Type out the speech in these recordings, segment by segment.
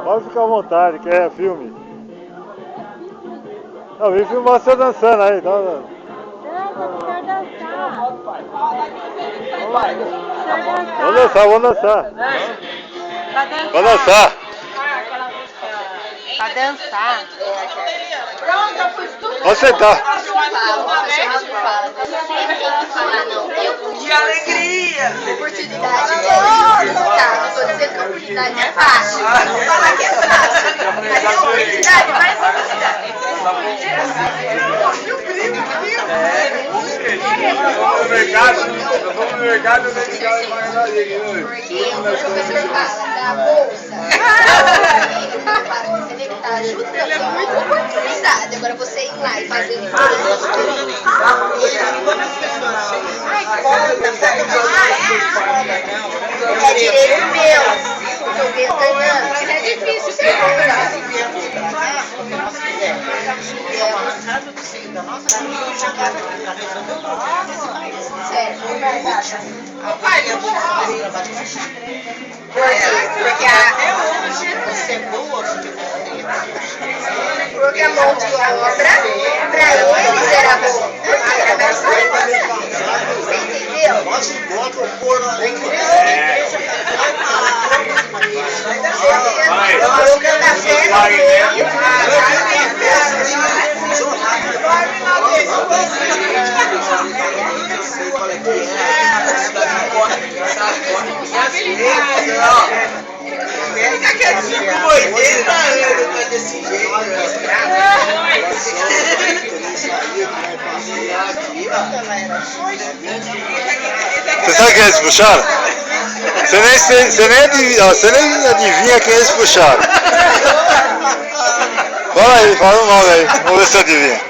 Pode ficar à vontade, que é filme. Não, vem filmar você dançando aí, tá? Eu quero dançar. Vamos dançar, vamos dançar. Vamos dançar. Pra dançar. Pode sentar. Que alegria! Oportunidade é resultado. Não estou dizendo que a oportunidade é fácil. Não falar que é fácil. Mas é oportunidade, mais oportunidade. Eu vou no mercado, eu vou Porque o professor fala da bolsa. Você vê que tá ajudando. É uma oportunidade. Agora você ir lá e fazer o que é direito meu. Porque eu vejo ganhando. Mas é difícil ser porque a mão de obra pra eles era boa. Era mais fácil. Você entendeu? O café no meio. Com 80 anos, mas desse jeito. Você sabe quem eles puxaram? Você nem adivinha quem eles puxaram. Fala aí, fala o nome aí. Vamos ver se adivinha.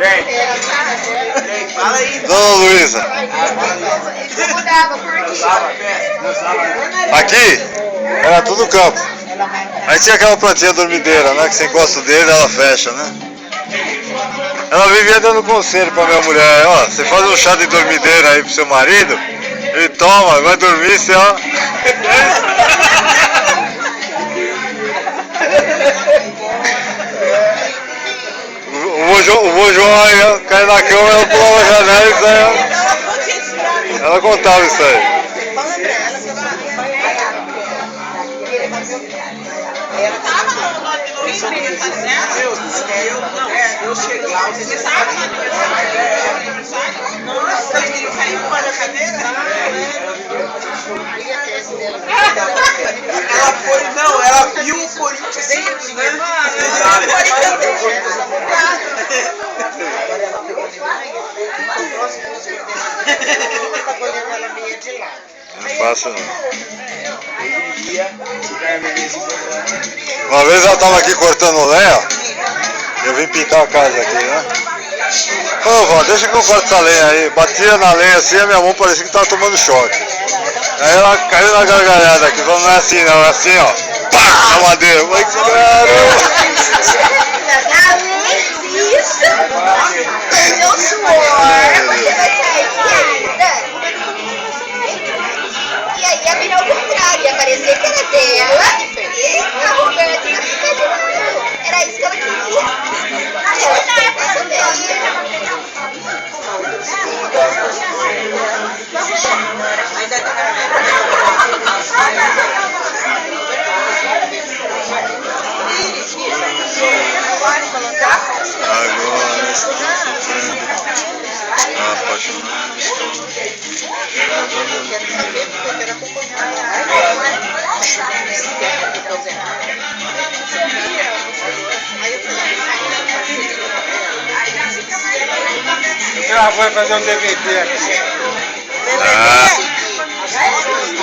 Fala aí. Dona Luísa. Aqui era tudo campo. Aí tinha aquela plantinha dormideira, né? Que você encosta o dedo e ela fecha, né? Ela vivia dando conselho pra minha mulher, ó, você faz um chá de dormideira aí pro seu marido, ele toma, vai dormir, você ó. O vô João aí, ó, caiu na cama, ela pulava a janela e saia. Ela contava isso aí. Eu cheguei lá, você sabe? Nossa, ele caiu com a cadeira? Ela foi, não, ela viu o Corinthians dentro, né? Não é fácil não. Uma vez ela tava aqui cortando lenha, eu vim pintar a casa aqui, né? Ô vó, deixa que eu corto essa lenha aí. Batia na lenha assim, a minha mão parecia que tava tomando choque. Aí ela caiu na gargalhada aqui, falando, não é assim não, é assim ó. Pá, na madeira. Eu falei, caramba! Meu suor, você vai sair de ainda. E aí ia virar o contrário, ia parecer que era dela e a Roberta ia ficar de lado. Era isso que ela queria. Ela queria fazer dela. Agora estou sofrendo, apaixonado estou. Ela vai fazer um DVD aqui. Ah,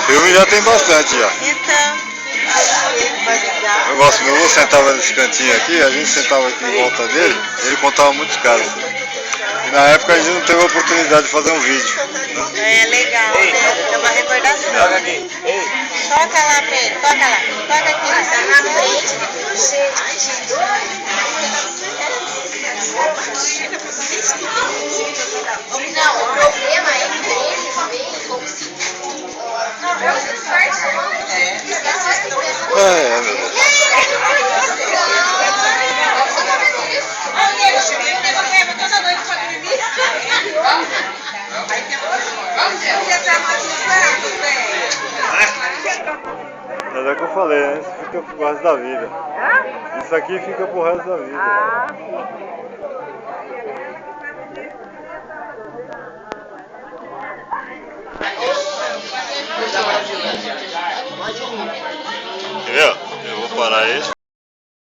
filme já tem bastante já. Então, Eu gosto, meu avô sentava nesse cantinho aqui, a gente sentava aqui em volta dele, ele contava muitos casos. E na época a gente não teve a oportunidade de fazer um vídeo. é legal, né? É uma recordação. Joga aqui. Toca lá, Pedro, toca lá. Toca aqui. Na frente, não, o problema é que eles veem como se... Meu Deus. Mas é o que eu falei, né? Isso fica pro resto da vida. Isso aqui fica pro resto da vida. Ah, sim.